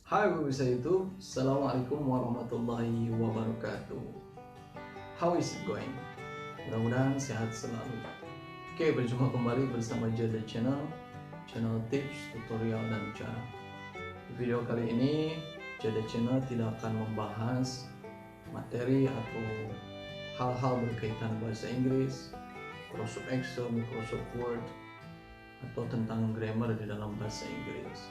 Hai pemirsa YouTube, Assalamualaikum warahmatullahi wabarakatuh. How is it going? Mudah-mudahan sehat selalu. Oke, berjumpa kembali bersama Jada Channel, channel tips, tutorial, dan cara. Di video kali ini, Jada Channel tidak akan membahas materi atau hal-hal berkaitan bahasa Inggris, Microsoft Excel, Microsoft Word, atau tentang grammar di dalam bahasa Inggris.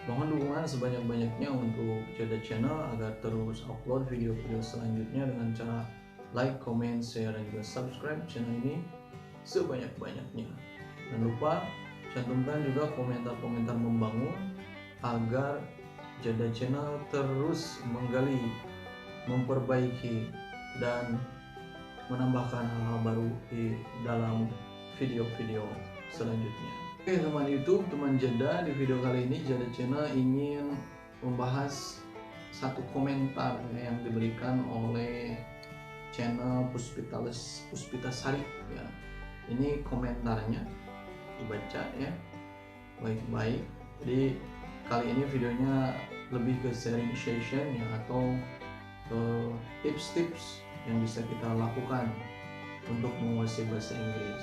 Mohon dukungan sebanyak-banyaknya untuk Jada Channel agar terus upload video-video selanjutnya dengan cara like, comment, share, dan juga subscribe channel ini sebanyak-banyaknya. Jangan lupa cantumkan juga komentar-komentar membangun agar Jada Channel terus menggali, memperbaiki, dan menambahkan hal-hal baru di dalam video-video selanjutnya. Oke teman YouTube, teman Jada, di video kali ini Jada Channel ingin membahas satu komentar yang diberikan oleh channel Puspita Sari ya. Ini komentarnya, dibaca ya baik-baik. Jadi kali ini videonya lebih ke sharing session ya, atau tips-tips yang bisa kita lakukan untuk menguasai bahasa Inggris.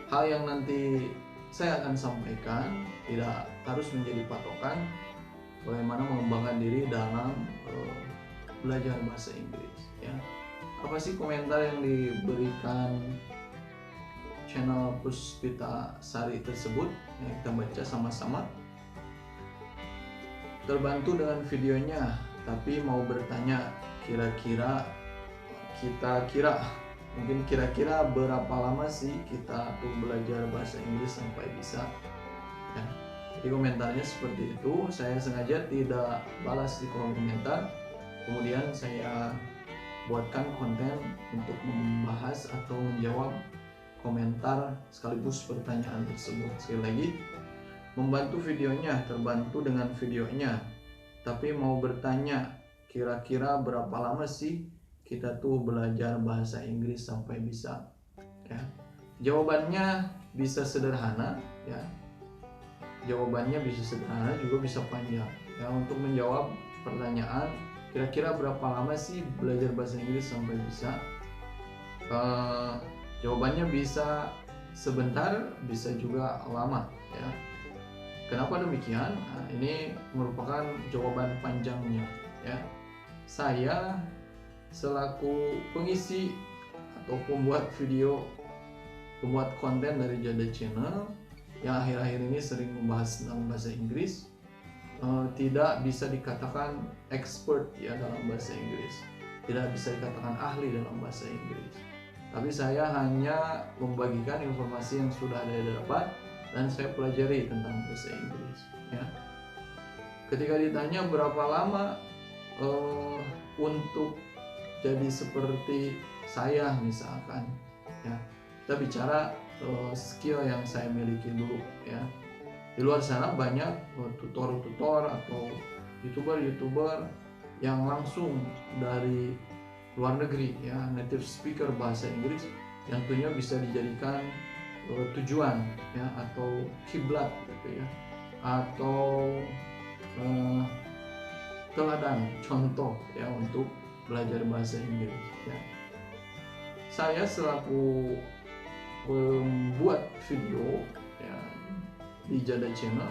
Hal yang nanti saya akan sampaikan tidak harus menjadi patokan bagaimana mengembangkan diri dalam belajar bahasa Inggris ya. Apa sih komentar yang diberikan channel Puspita Sari tersebut? Ya, kita baca sama-sama. Terbantu dengan videonya, tapi mau bertanya, kira-kira berapa lama sih kita tuh belajar bahasa Inggris sampai bisa ya. Jadi komentarnya seperti itu. Saya sengaja tidak balas di kolom komentar, kemudian saya buatkan konten untuk membahas atau menjawab komentar sekaligus pertanyaan tersebut. Sekali lagi, membantu videonya, terbantu dengan videonya, tapi mau bertanya, kira-kira berapa lama sih kita tuh belajar bahasa Inggris sampai bisa ya. Jawabannya bisa sederhana ya, jawabannya bisa sederhana juga bisa panjang ya. Untuk menjawab pertanyaan kira-kira berapa lama sih belajar bahasa Inggris sampai bisa, jawabannya bisa sebentar, bisa juga lama ya. Kenapa demikian? Nah, ini merupakan jawaban panjangnya ya. Saya selaku pengisi atau pembuat video, pembuat konten dari Jada Channel yang akhir-akhir ini sering membahas tentang bahasa Inggris, tidak bisa dikatakan expert ya dalam bahasa Inggris, tidak bisa dikatakan ahli dalam bahasa Inggris, tapi saya hanya membagikan informasi yang sudah saya dapat dan saya pelajari tentang bahasa Inggris ya. Ketika ditanya berapa lama untuk jadi seperti saya misalkan ya, kita bicara skill yang saya miliki dulu ya. Di luar sana banyak tutor-tutor atau youtuber yang langsung dari luar negeri ya, native speaker bahasa Inggris, yang tentunya bisa dijadikan tujuan ya, atau kiblat gitu ya, atau teladan, contoh ya untuk belajar bahasa Inggris ya. Saya selaku pembuat video ya di Jada Channel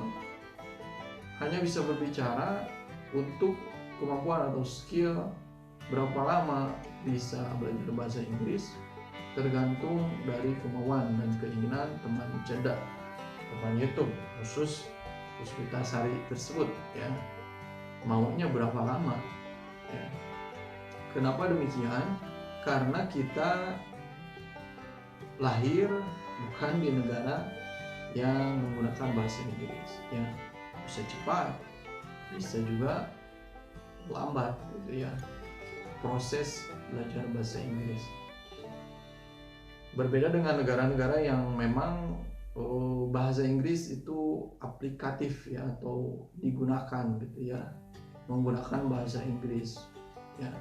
hanya bisa berbicara untuk kemampuan atau skill berapa lama bisa belajar bahasa Inggris, tergantung dari kemauan dan keinginan teman Jada, teman YouTube khusus Puspita Sari tersebut ya, maunya berapa lama ya. Kenapa demikian? Karena kita lahir bukan di negara yang menggunakan bahasa Inggris ya. Bisa cepat, bisa juga lambat gitu ya proses belajar bahasa Inggris. Berbeda dengan negara-negara yang memang bahasa Inggris itu aplikatif ya, atau digunakan gitu ya, menggunakan bahasa Inggris ya,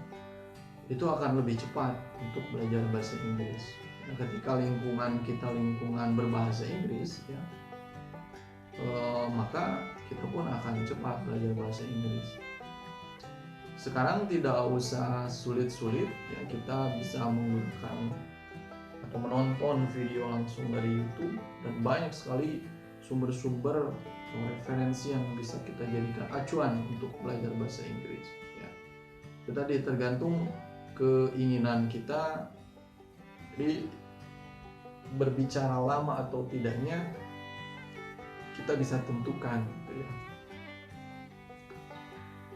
itu akan lebih cepat untuk belajar bahasa Inggris. Nah, ketika lingkungan kita lingkungan berbahasa Inggris ya, maka kita pun akan cepat belajar bahasa Inggris. Sekarang tidak usah sulit-sulit ya, kita bisa menggunakan atau menonton video langsung dari YouTube, dan banyak sekali sumber-sumber referensi yang bisa kita jadikan acuan untuk belajar bahasa Inggris ya. Itu tadi tergantung keinginan kita. Jadi berbicara lama atau tidaknya kita bisa tentukan gitu ya.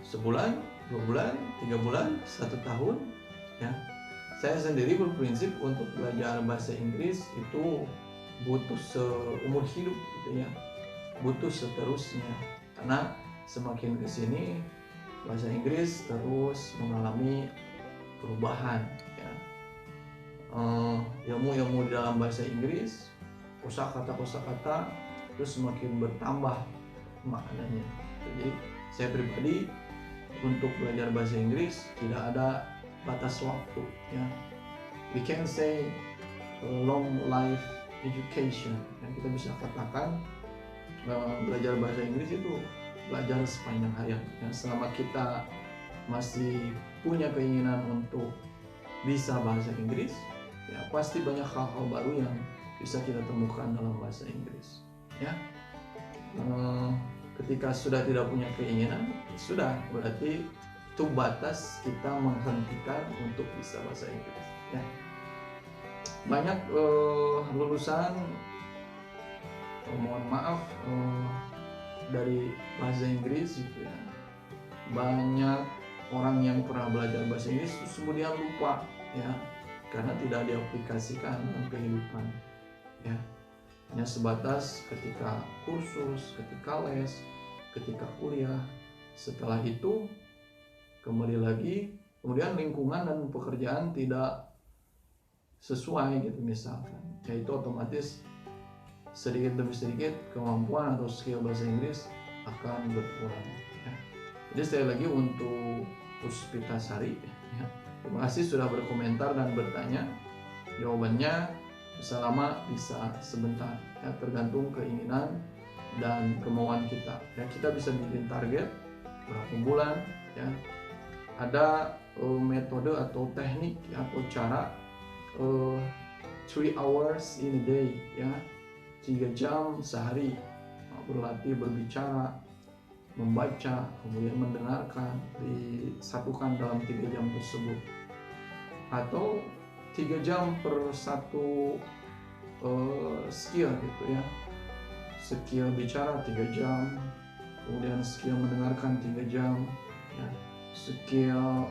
Sebulan, 2 bulan, 3 bulan, 1 tahun ya. Saya sendiri berprinsip untuk belajar bahasa Inggris itu butuh seumur hidup gitu ya, butuh seterusnya, karena semakin kesini bahasa Inggris terus mengalami perubahan ya. Ilmu-ilmu di dalam bahasa Inggris, kosakata terus semakin bertambah maknanya. Jadi saya pribadi untuk belajar bahasa Inggris tidak ada batas waktu ya. We can say long life education yang kita bisa katakan, belajar bahasa Inggris itu belajar sepanjang hayat ya. Selama kita masih punya keinginan untuk bisa bahasa Inggris ya, pasti banyak hal-hal baru yang bisa kita temukan dalam bahasa Inggris ya. Ketika sudah tidak punya keinginan, sudah berarti itu batas kita menghentikan untuk bisa bahasa Inggris ya. Banyak lulusan mohon maaf dari bahasa Inggris gitu ya, banyak orang yang pernah belajar bahasa Inggris terus kemudian lupa ya, karena tidak diaplikasikan dalam kehidupan ya. Hanya sebatas ketika kursus, ketika les, ketika kuliah. Setelah itu kembali lagi, kemudian lingkungan dan pekerjaan tidak sesuai gitu misalkan, yaitu otomatis sedikit demi sedikit kemampuan atau skill bahasa Inggris akan berkurang ya. Jadi sekali lagi untuk Puspitasari ya, terima kasih sudah berkomentar dan bertanya. Jawabannya bisa lama bisa sebentar ya, tergantung keinginan dan kemauan kita ya. Kita bisa bikin target berapa bulan ya. Ada metode atau teknik ya, atau cara 3 hours in a day ya, 3 jam sehari berlatih berbicara, membaca, kemudian mendengarkan, disatukan dalam 3 jam tersebut. Atau 3 jam per satu skill gitu ya. Skill bicara 3 jam, kemudian skill mendengarkan 3 jam ya. Skill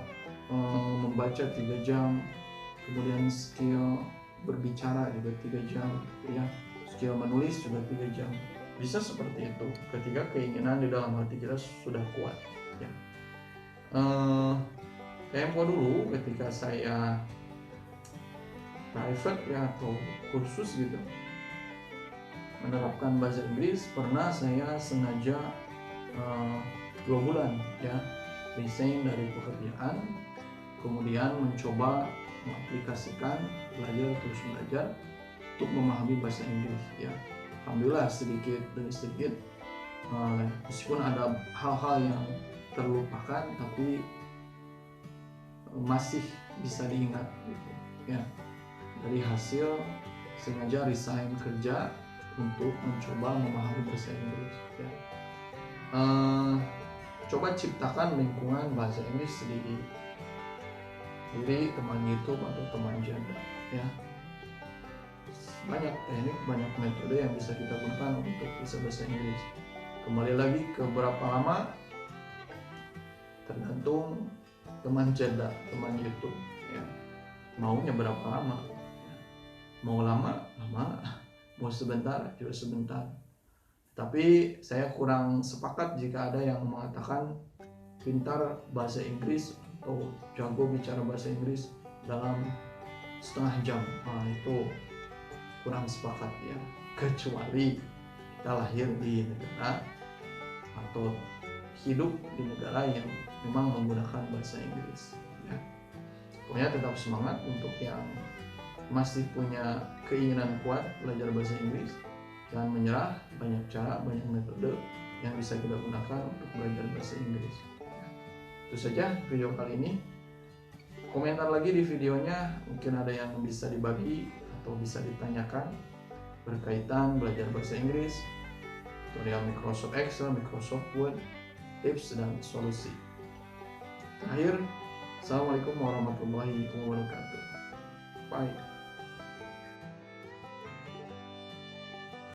membaca 3 jam, kemudian skill berbicara juga 3 jam ya. Skill menulis juga 3 jam. Bisa seperti itu ketika keinginan di dalam hati kita sudah kuat ya. Tempo dulu ketika saya private ya atau kursus gitu menerapkan bahasa Inggris, pernah saya sengaja 2 bulan ya resign dari pekerjaan, kemudian mencoba mengaplikasikan terus belajar untuk memahami bahasa Inggris ya. Alhamdulillah sedikit demi sedikit, meskipun ada hal-hal yang terlupakan tapi masih bisa diingat gitu ya. Dari hasil sengaja resign kerja untuk mencoba memahami bahasa Inggris ya. Coba ciptakan lingkungan bahasa Inggris di teman YouTube atau teman janda ya. Banyak teknik, banyak metode yang bisa kita gunakan untuk bisa bahasa Inggris. Kembali lagi ke berapa lama, tergantung teman janda, teman YouTube ya. Maunya berapa lama ya. Mau lama, mau sebentar juga sebentar. Tapi saya kurang sepakat jika ada yang mengatakan pintar bahasa Inggris atau jago bicara bahasa Inggris dalam setengah jam. Itu kurang sepakat ya. Kecuali kita lahir di negara atau hidup di negara yang memang menggunakan bahasa Inggris ya. Pokoknya tetap semangat untuk yang masih punya keinginan kuat belajar bahasa Inggris. Jangan menyerah, banyak cara, banyak metode yang bisa kita gunakan untuk belajar bahasa Inggris. Itu saja video kali ini. Komentar lagi di videonya, mungkin ada yang bisa dibagi atau bisa ditanyakan berkaitan belajar bahasa Inggris, tutorial Microsoft Excel, Microsoft Word, tips dan solusi. Terakhir, Assalamualaikum warahmatullahi wabarakatuh. Bye.